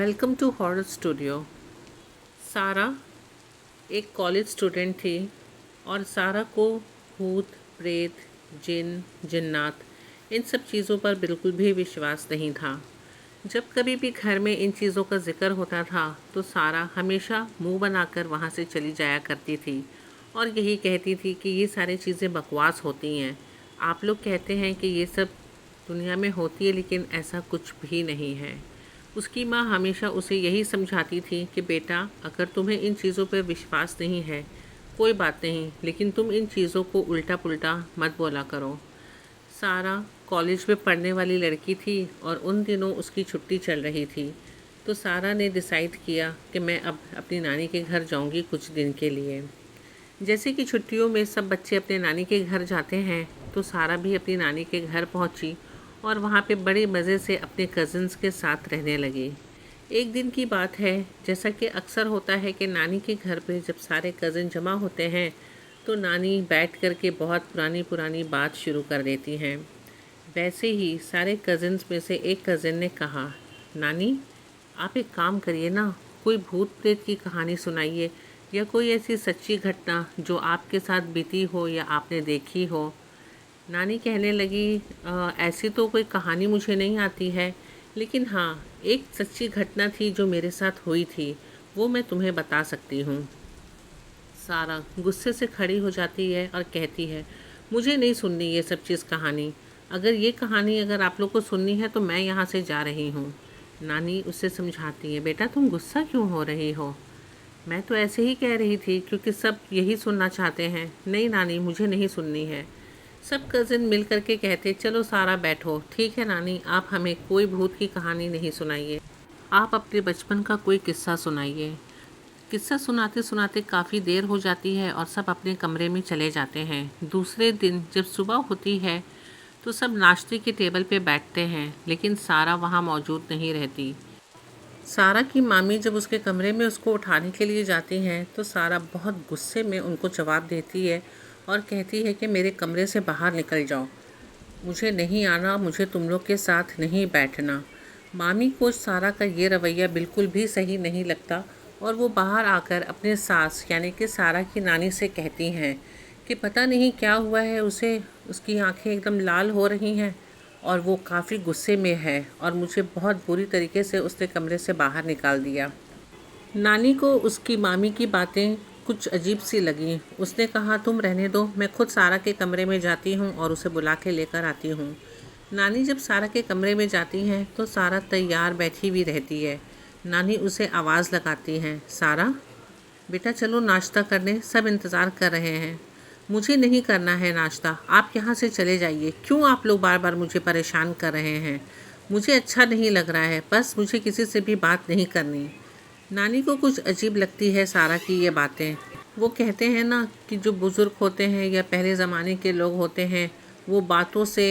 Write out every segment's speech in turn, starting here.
Welcome to horror studio. सारा एक college student थी और सारा को भूत प्रेत जिन जिन्नात इन सब चीज़ों पर बिल्कुल भी विश्वास नहीं था। जब कभी भी घर में इन चीज़ों का जिक्र होता था तो सारा हमेशा मुंह बनाकर वहाँ से चली जाया करती थी और यही कहती थी कि ये सारी चीज़ें बकवास होती हैं। आप लोग कहते हैं कि ये सब दुनिया में होती है लेकिन ऐसा कुछ भी नहीं है। उसकी माँ हमेशा उसे यही समझाती थी कि बेटा, अगर तुम्हें इन चीज़ों पर विश्वास नहीं है कोई बात नहीं, लेकिन तुम इन चीज़ों को उल्टा पुल्टा मत बोला करो। सारा कॉलेज में पढ़ने वाली लड़की थी और उन दिनों उसकी छुट्टी चल रही थी। तो सारा ने डिसाइड किया कि मैं अब अपनी नानी के घर जाऊंगी कुछ दिन के लिए। जैसे कि छुट्टियों में सब बच्चे अपने नानी के घर जाते हैं तो सारा भी अपनी नानी के घर पहुंची और वहाँ पे बड़े मज़े से अपने कज़न्स के साथ रहने लगी। एक दिन की बात है, जैसा कि अक्सर होता है कि नानी के घर पे जब सारे कज़न जमा होते हैं तो नानी बैठ कर के बहुत पुरानी पुरानी बात शुरू कर देती हैं। वैसे ही सारे कज़न्स में से एक कज़न ने कहा, नानी आप एक काम करिए ना, कोई भूत प्रेत की कहानी सुनाइए या कोई ऐसी सच्ची घटना जो आपके साथ बीती हो या आपने देखी हो। नानी कहने लगी, ऐसी तो कोई कहानी मुझे नहीं आती है, लेकिन हाँ, एक सच्ची घटना थी जो मेरे साथ हुई थी, वो मैं तुम्हें बता सकती हूँ। सारा गुस्से से खड़ी हो जाती है और कहती है, मुझे नहीं सुननी ये सब चीज़ कहानी। अगर ये कहानी अगर आप लोग को सुननी है तो मैं यहाँ से जा रही हूँ। नानी उससे समझाती है, बेटा तुम गुस्सा क्यों हो रही हो? मैं तो ऐसे ही कह रही थी क्योंकि सब यही सुनना चाहते हैं। नहीं नानी, मुझे नहीं सुननी है। सब कज़िन मिल कर के कहते, चलो सारा बैठो, ठीक है नानी, आप हमें कोई भूत की कहानी नहीं सुनाइए, आप अपने बचपन का कोई किस्सा सुनाइए। किस्सा सुनाते सुनाते काफ़ी देर हो जाती है और सब अपने कमरे में चले जाते हैं। दूसरे दिन जब सुबह होती है तो सब नाश्ते के टेबल पे बैठते हैं, लेकिन सारा वहाँ मौजूद नहीं रहती। सारा की मामी जब उसके कमरे में उसको उठाने के लिए जाती हैं तो सारा बहुत गुस्से में उनको जवाब देती है और कहती है कि मेरे कमरे से बाहर निकल जाओ, मुझे नहीं आना, मुझे तुम लोग के साथ नहीं बैठना। मामी को सारा का ये रवैया बिल्कुल भी सही नहीं लगता और वो बाहर आकर अपने सास यानी कि सारा की नानी से कहती हैं कि पता नहीं क्या हुआ है उसे, उसकी आंखें एकदम लाल हो रही हैं और वो काफ़ी गुस्से में है और मुझे बहुत बुरी तरीके से उसने कमरे से बाहर निकाल दिया। नानी को उसकी मामी की बातें कुछ अजीब सी लगी। उसने कहा, तुम रहने दो, मैं खुद सारा के कमरे में जाती हूँ और उसे बुला के लेकर आती हूँ। नानी जब सारा के कमरे में जाती हैं तो सारा तैयार बैठी हुई रहती है। नानी उसे आवाज़ लगाती हैं, सारा बेटा चलो नाश्ता करने, सब इंतज़ार कर रहे हैं। मुझे नहीं करना है नाश्ता, आप यहाँ से चले जाइए। क्यों आप लोग बार बार मुझे परेशान कर रहे हैं? मुझे अच्छा नहीं लग रहा है, बस मुझे किसी से भी बात नहीं करनी। नानी को कुछ अजीब लगती है सारा की ये बातें। वो कहते हैं ना कि जो बुज़ुर्ग होते हैं या पहले ज़माने के लोग होते हैं वो बातों से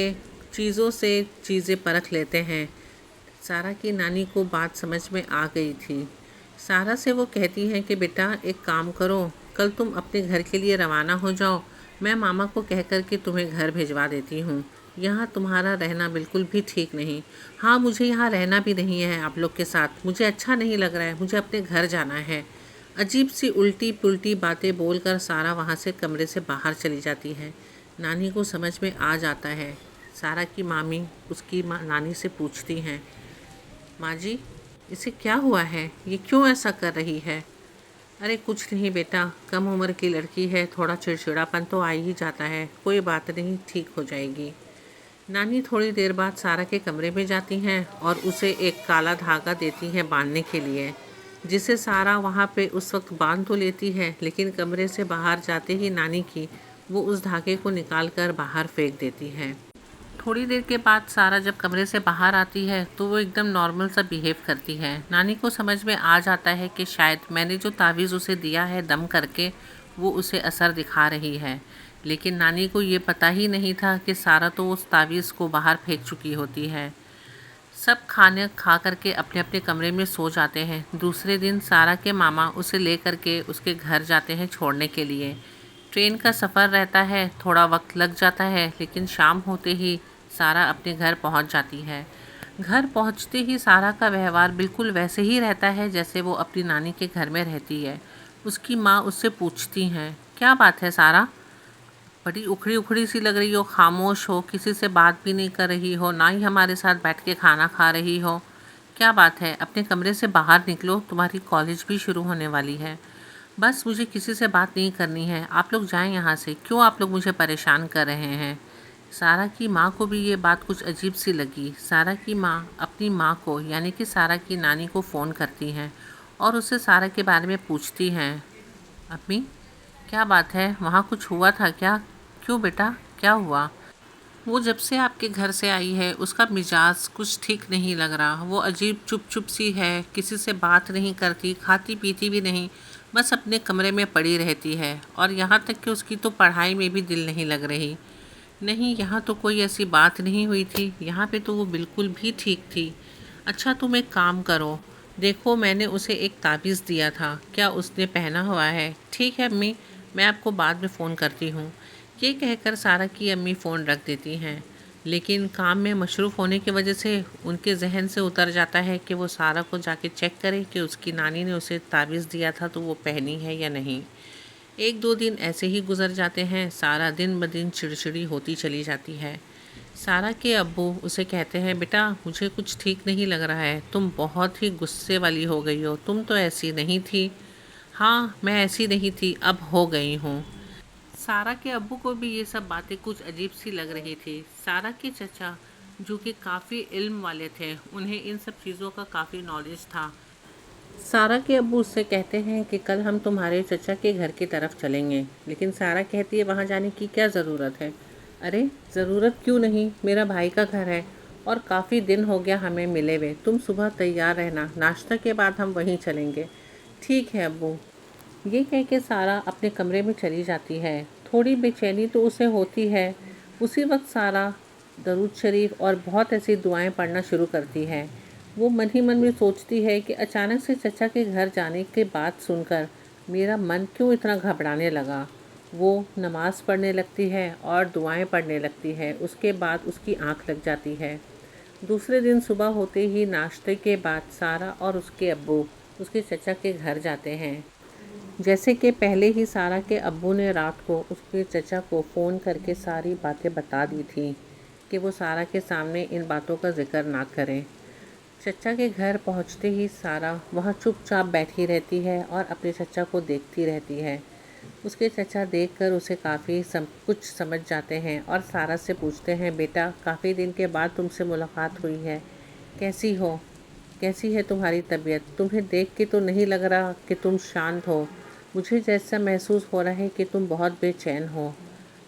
चीज़ों से चीज़ें परख लेते हैं। सारा की नानी को बात समझ में आ गई थी। सारा से वो कहती हैं कि बेटा एक काम करो, कल तुम अपने घर के लिए रवाना हो जाओ, मैं मामा को कह कर के तुम्हें घर भिजवा देती हूँ। यहाँ तुम्हारा रहना बिल्कुल भी ठीक नहीं। हाँ, मुझे यहाँ रहना भी नहीं है आप लोग के साथ, मुझे अच्छा नहीं लग रहा है, मुझे अपने घर जाना है। अजीब सी उल्टी पुल्टी बातें बोलकर सारा वहाँ से कमरे से बाहर चली जाती है। नानी को समझ में आ जाता है। सारा की मामी उसकी नानी से पूछती हैं, माँ जी इसे क्या हुआ है, ये क्यों ऐसा कर रही है? अरे कुछ नहीं बेटा, कम उम्र की लड़की है, थोड़ा चिड़चिड़ापन तो आ ही जाता है, कोई बात नहीं, ठीक हो जाएगी। नानी थोड़ी देर बाद सारा के कमरे में जाती हैं और उसे एक काला धागा देती हैं बांधने के लिए, जिसे सारा वहाँ पे उस वक्त बांध तो लेती है, लेकिन कमरे से बाहर जाते ही नानी की वो उस धागे को निकाल कर बाहर फेंक देती है। थोड़ी देर के बाद सारा जब कमरे से बाहर आती है तो वो एकदम नॉर्मल सा बिहेव करती है। नानी को समझ में आ जाता है कि शायद मैंने जो तावीज़ उसे दिया है दम करके वो उसे असर दिखा रही है, लेकिन नानी को ये पता ही नहीं था कि सारा तो उस तावीज़ को बाहर फेंक चुकी होती है। सब खाने खा करके अपने अपने कमरे में सो जाते हैं। दूसरे दिन सारा के मामा उसे ले करके उसके घर जाते हैं छोड़ने के लिए। ट्रेन का सफ़र रहता है, थोड़ा वक्त लग जाता है, लेकिन शाम होते ही सारा अपने घर पहुंच जाती है। घर पहुंचते ही सारा का व्यवहार बिल्कुल वैसे ही रहता है जैसे वो अपनी नानी के घर में रहती है। उसकी माँ उससे पूछती हैं, क्या बात है सारा, बड़ी उखड़ी उखड़ी सी लग रही हो, खामोश हो, किसी से बात भी नहीं कर रही हो, ना ही हमारे साथ बैठ के खाना खा रही हो। क्या बात है, अपने कमरे से बाहर निकलो, तुम्हारी कॉलेज भी शुरू होने वाली है। बस मुझे किसी से बात नहीं करनी है, आप लोग जाएं यहाँ से, क्यों आप लोग मुझे परेशान कर रहे हैं। सारा की माँ को भी ये बात कुछ अजीब सी लगी। सारा की माँ अपनी माँ को यानी कि सारा की नानी को फ़ोन करती हैं और उससे सारा के बारे में पूछती हैं। अम्मी, क्या बात है, वहाँ कुछ हुआ था क्या? क्यों बेटा, क्या हुआ? वो जब से आपके घर से आई है उसका मिजाज कुछ ठीक नहीं लग रहा। वो अजीब चुप चुप सी है, किसी से बात नहीं करती, खाती पीती भी नहीं, बस अपने कमरे में पड़ी रहती है। और यहाँ तक कि उसकी तो पढ़ाई में भी दिल नहीं लग रही। नहीं, यहाँ तो कोई ऐसी बात नहीं हुई थी, यहाँ पे तो वो बिल्कुल भी ठीक थी। अच्छा, तुम एक काम करो, देखो मैंने उसे एक ताबीज़ दिया था, क्या उसने पहना हुआ है? ठीक है अम्मी, मैं आपको बाद में फ़ोन करती हूँ। ये कहकर सारा की अम्मी फ़ोन रख देती हैं। लेकिन काम में मशरूफ़ होने की वजह से उनके जहन से उतर जाता है कि वो सारा को जाके चेक करें कि उसकी नानी ने उसे ताबीज़ दिया था तो वो पहनी है या नहीं। एक दो दिन ऐसे ही गुजर जाते हैं। सारा दिन ब दिन चिड़चिड़ी होती चली जाती है। सारा के अब्बू उसे कहते हैं, बेटा मुझे कुछ ठीक नहीं लग रहा है, तुम बहुत ही गुस्से वाली हो गई हो, तुम तो ऐसी नहीं थी। हाँ, मैं ऐसी नहीं थी, अब हो गई हूँ। सारा के अब्बू को भी ये सब बातें कुछ अजीब सी लग रही थी। सारा के चचा जो कि काफ़ी इल्म वाले थे, उन्हें इन सब चीज़ों का काफ़ी नॉलेज था। सारा के अब्बू उससे कहते हैं कि कल हम तुम्हारे चचा के घर की तरफ चलेंगे। लेकिन सारा कहती है, वहाँ जाने की क्या ज़रूरत है? अरे ज़रूरत क्यों नहीं, मेरा भाई का घर है और काफ़ी दिन हो गया हमें मिले हुए। तुम सुबह तैयार रहना, नाश्ता के बाद हम वहीं चलेंगे। ठीक है अब्बू। ये कह के सारा अपने कमरे में चली जाती है। थोड़ी बेचैनी तो उसे होती है। उसी वक्त सारा दरूद शरीफ और बहुत ऐसी दुआएं पढ़ना शुरू करती है। वो मन ही मन में सोचती है कि अचानक से चचा के घर जाने के बात सुनकर मेरा मन क्यों इतना घबराने लगा। वो नमाज़ पढ़ने लगती है और दुआएं पढ़ने लगती है। उसके बाद उसकी आंख लग जाती है। दूसरे दिन सुबह होते ही नाश्ते के बाद सारा और उसके अब्बू उसके चचा के घर जाते हैं। जैसे कि पहले ही सारा के अब्बू ने रात को उसके चचा को फ़ोन करके सारी बातें बता दी थी कि वो सारा के सामने इन बातों का जिक्र ना करें। चचा के घर पहुंचते ही सारा वहां चुपचाप बैठी रहती है और अपने चचा को देखती रहती है। उसके चचा देखकर उसे काफ़ी कुछ समझ जाते हैं और सारा से पूछते हैं, बेटा काफ़ी दिन के बाद तुमसे मुलाकात हुई है, कैसी हो, कैसी है तुम्हारी तबीयत? तुम्हें देख के तो नहीं लग रहा कि तुम शांत हो, मुझे जैसा महसूस हो रहा है कि तुम बहुत बेचैन हो।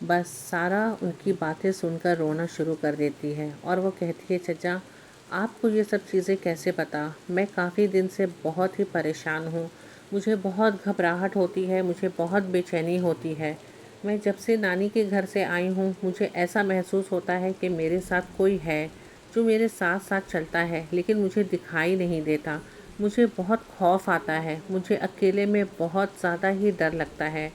बस सारा उनकी बातें सुनकर रोना शुरू कर देती है और वो कहती है, चचा आपको ये सब चीज़ें कैसे पता? मैं काफ़ी दिन से बहुत ही परेशान हूँ, मुझे बहुत घबराहट होती है, मुझे बहुत बेचैनी होती है। मैं जब से नानी के घर से आई हूँ मुझे ऐसा महसूस होता है कि मेरे साथ कोई है जो मेरे साथ साथ चलता है लेकिन मुझे दिखाई नहीं देता। मुझे बहुत खौफ आता है, मुझे अकेले में बहुत ज़्यादा ही डर लगता है।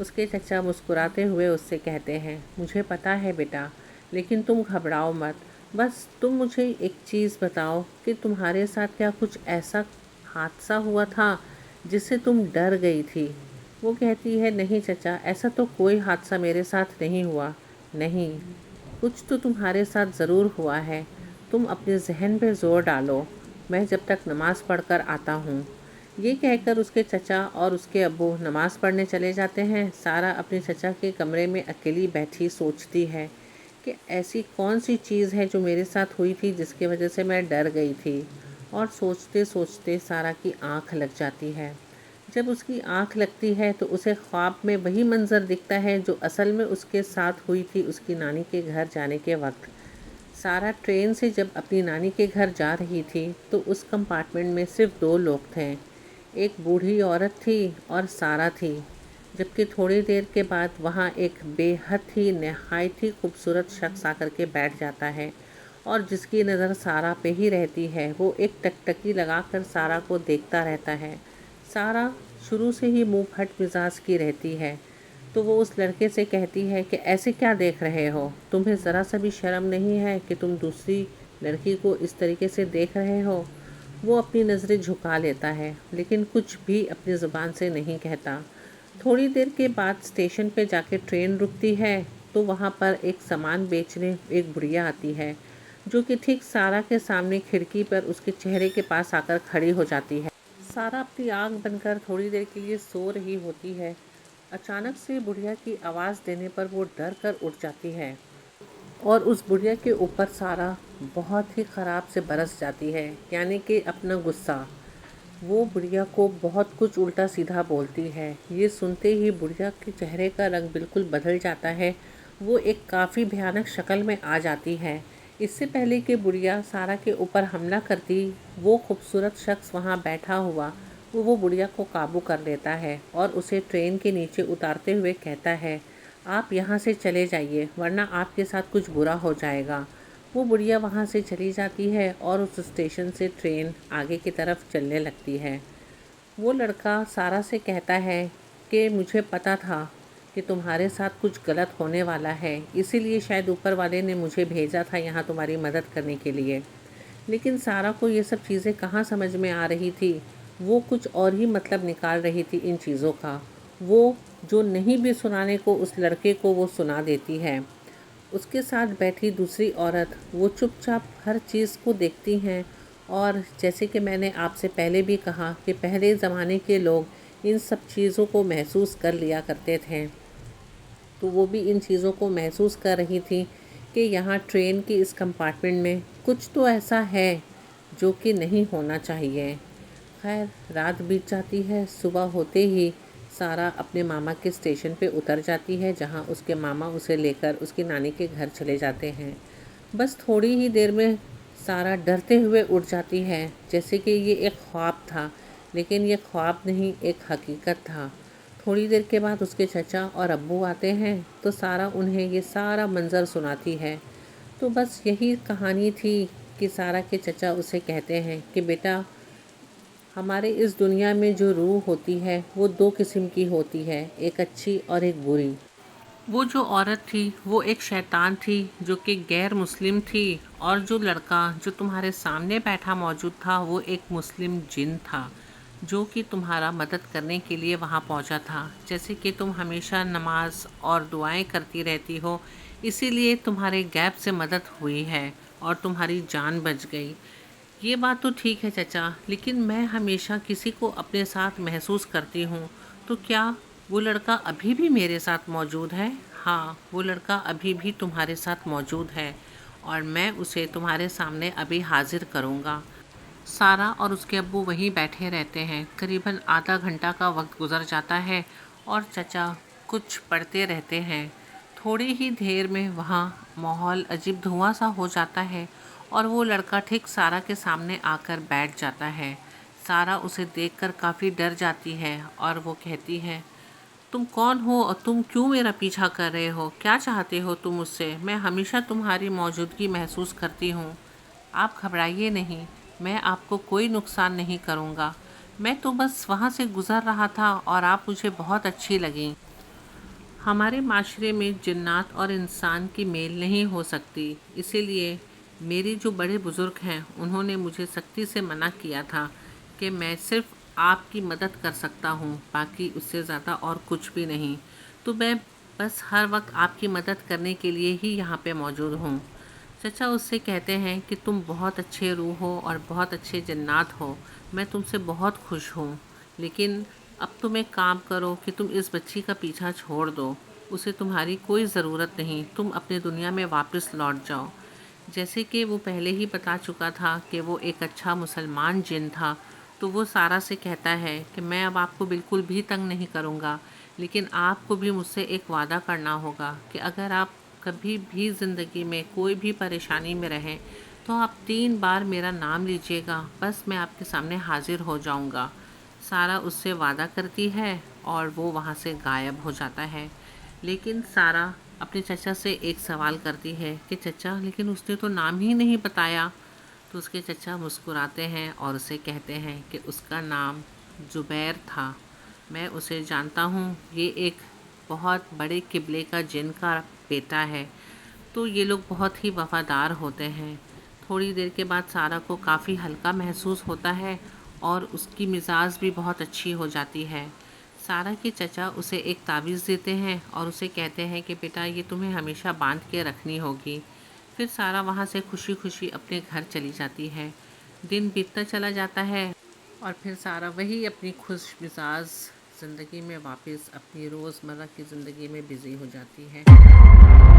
उसके चचा मुस्कुराते हुए उससे कहते हैं, मुझे पता है बेटा, लेकिन तुम घबराओ मत। बस तुम मुझे एक चीज़ बताओ कि तुम्हारे साथ क्या कुछ ऐसा हादसा हुआ था जिससे तुम डर गई थी? वो कहती है, नहीं चचा, ऐसा तो कोई हादसा मेरे साथ नहीं हुआ। नहीं, कुछ तो तुम्हारे साथ ज़रूर हुआ है। तुम अपने जहन पे ज़ोर डालो, मैं जब तक नमाज़ पढ़कर आता हूँ। ये कहकर उसके चचा और उसके अब्बू नमाज़ पढ़ने चले जाते हैं। सारा अपने चचा के कमरे में अकेली बैठी सोचती है कि ऐसी कौन सी चीज़ है जो मेरे साथ हुई थी जिसकी वजह से मैं डर गई थी। और सोचते सोचते सारा की आँख लग जाती है। जब उसकी आँख लगती है तो उसे ख्वाब में वही मंज़र दिखता है जो असल में उसके साथ हुई थी उसकी नानी के घर जाने के वक्त। सारा ट्रेन से जब अपनी नानी के घर जा रही थी तो उस कंपार्टमेंट में सिर्फ दो लोग थे। एक बूढ़ी औरत थी और सारा थी। जबकि थोड़ी देर के बाद वहाँ एक बेहद ही नहायत ही खूबसूरत शख्स आकर के बैठ जाता है और जिसकी नज़र सारा पे ही रहती है। वो एक टकटकी लगाकर सारा को देखता रहता है। सारा शुरू से ही मुंह फट मिजाज की रहती है तो वो उस लड़के से कहती है कि ऐसे क्या देख रहे हो, तुम्हें ज़रा सा भी शर्म नहीं है कि तुम दूसरी लड़की को इस तरीके से देख रहे हो, वो अपनी नज़रें झुका लेता है, लेकिन कुछ भी अपनी ज़ुबान से नहीं कहता। थोड़ी देर के बाद स्टेशन पे जाके ट्रेन रुकती है, तो वहाँ पर एक सामान बेचने एक बुढ़िया आती है, जो कि ठीक सारा के सामने खिड़की पर उसके चेहरे के पास आकर खड़ी हो जाती है। सारा अपनी आँख बनकर थोड़ी देर के लिए सो रही होती है। अचानक से बुढ़िया की आवाज़ देने पर वो डर कर उठ जाती है और उस बुढ़िया के ऊपर सारा बहुत ही ख़राब से बरस जाती है, यानी कि अपना गुस्सा। वो बुढ़िया को बहुत कुछ उल्टा सीधा बोलती है। ये सुनते ही बुढ़िया के चेहरे का रंग बिल्कुल बदल जाता है। वो एक काफ़ी भयानक शक्ल में आ जाती है। इससे पहले कि बुढ़िया सारा के ऊपर हमला करती, वो खूबसूरत शख्स वहाँ बैठा हुआ वो बुढ़िया को काबू कर लेता है और उसे ट्रेन के नीचे उतारते हुए कहता है, आप यहाँ से चले जाइए, वरना आपके साथ कुछ बुरा हो जाएगा। वो बुढ़िया वहाँ से चली जाती है और उस स्टेशन से ट्रेन आगे की तरफ चलने लगती है। वो लड़का सारा से कहता है कि मुझे पता था कि तुम्हारे साथ कुछ गलत होने वाला है, इसीलिए शायद ऊपर वाले ने मुझे भेजा था यहाँ तुम्हारी मदद करने के लिए। लेकिन सारा को ये सब चीज़ें कहाँ समझ में आ रही थी। वो कुछ और ही मतलब निकाल रही थी इन चीज़ों का। वो जो नहीं भी सुनाने को उस लड़के को वो सुना देती है। उसके साथ बैठी दूसरी औरत वो चुपचाप हर चीज़ को देखती हैं। और जैसे कि मैंने आपसे पहले भी कहा कि पहले ज़माने के लोग इन सब चीज़ों को महसूस कर लिया करते थे, तो वो भी इन चीज़ों को महसूस कर रही थी कि यहाँ ट्रेन की इस कंपार्टमेंट में कुछ तो ऐसा है जो कि नहीं होना चाहिए। खैर, रात बीत जाती है। सुबह होते ही सारा अपने मामा के स्टेशन पे उतर जाती है, जहाँ उसके मामा उसे लेकर उसकी नानी के घर चले जाते हैं। बस थोड़ी ही देर में सारा डरते हुए उठ जाती है, जैसे कि ये एक ख्वाब था, लेकिन ये ख्वाब नहीं, एक हकीकत था। थोड़ी देर के बाद उसके चचा और अब्बू आते हैं, तो सारा उन्हें ये सारा मंज़र सुनाती है। तो बस यही कहानी थी कि सारा के चचा उसे कहते हैं कि बेटा, हमारे इस दुनिया में जो रूह होती है वो दो किस्म की होती है, एक अच्छी और एक बुरी। वो जो औरत थी वो एक शैतान थी जो कि गैर मुस्लिम थी, और जो लड़का जो तुम्हारे सामने बैठा मौजूद था वो एक मुस्लिम जिन था, जो कि तुम्हारा मदद करने के लिए वहाँ पहुँचा था। जैसे कि तुम हमेशा नमाज और दुआएं करती रहती हो, इसीलिए तुम्हारे गैप से मदद हुई है और तुम्हारी जान बच गई। ये बात तो ठीक है चचा, लेकिन मैं हमेशा किसी को अपने साथ महसूस करती हूँ, तो क्या वो लड़का अभी भी मेरे साथ मौजूद है? हाँ, वो लड़का अभी भी तुम्हारे साथ मौजूद है और मैं उसे तुम्हारे सामने अभी हाजिर करूँगा। सारा और उसके अब्बू वहीं बैठे रहते हैं। करीबन आधा घंटा का वक्त गुजर जाता है और चचा कुछ पढ़ते रहते हैं। थोड़ी ही देर में वहाँ माहौल अजीब धुआं सा हो जाता है और वो लड़का ठीक सारा के सामने आकर बैठ जाता है। सारा उसे देखकर काफ़ी डर जाती है और वो कहती है, तुम कौन हो और तुम क्यों मेरा पीछा कर रहे हो? क्या चाहते हो तुम मुझसे? मैं हमेशा तुम्हारी मौजूदगी महसूस करती हूँ। आप घबराइए नहीं, मैं आपको कोई नुकसान नहीं करूँगा। मैं तो बस वहाँ से गुज़र रहा था और आप मुझे बहुत अच्छी लगीं। हमारे माशरे में जिन्नात और इंसान की मेल नहीं हो सकती, इसीलिए मेरे जो बड़े बुज़ुर्ग हैं उन्होंने मुझे सख्ती से मना किया था कि मैं सिर्फ़ आपकी मदद कर सकता हूँ, बाकी उससे ज़्यादा और कुछ भी नहीं। तो मैं बस हर वक्त आपकी मदद करने के लिए ही यहाँ पे मौजूद हूँ। चचा उससे कहते हैं कि तुम बहुत अच्छे रूह हो और बहुत अच्छे जन्नात हो, मैं तुमसे बहुत खुश हूँ। लेकिन अब तुम एक काम करो कि तुम इस बच्ची का पीछा छोड़ दो, उसे तुम्हारी कोई ज़रूरत नहीं, तुम अपने दुनिया में वापस लौट जाओ। जैसे कि वो पहले ही बता चुका था कि वो एक अच्छा मुसलमान जिन था, तो वो सारा से कहता है कि मैं अब आपको बिल्कुल भी तंग नहीं करूँगा, लेकिन आपको भी मुझसे एक वादा करना होगा कि अगर आप कभी भी ज़िंदगी में कोई भी परेशानी में रहें तो आप 3 बार मेरा नाम लीजिएगा, बस मैं आपके सामने हाजिर हो जाऊंगा। सारा उससे वादा करती है और वो वहाँ से गायब हो जाता है। लेकिन सारा अपने चचा से एक सवाल करती है कि चचा, लेकिन उसने तो नाम ही नहीं बताया। तो उसके चचा मुस्कुराते हैं और उसे कहते हैं कि उसका नाम ज़ुबैर था। मैं उसे जानता हूँ, ये एक बहुत बड़े किबले का जिन का बेटा है। तो ये लोग बहुत ही वफ़ादार होते हैं। थोड़ी देर के बाद सारा को काफ़ी हल्का महसूस होता है और उसकी मिजाज भी बहुत अच्छी हो जाती है। सारा के चचा उसे एक तावीज़ देते हैं और उसे कहते हैं कि बेटा ये तुम्हें हमेशा बांध के रखनी होगी। फिर सारा वहाँ से खुशी खुशी अपने घर चली जाती है। दिन बीतता चला जाता है और फिर सारा वही अपनी खुश मिजाज ज़िंदगी में वापस अपनी रोज़मर्रा की ज़िंदगी में बिज़ी हो जाती है।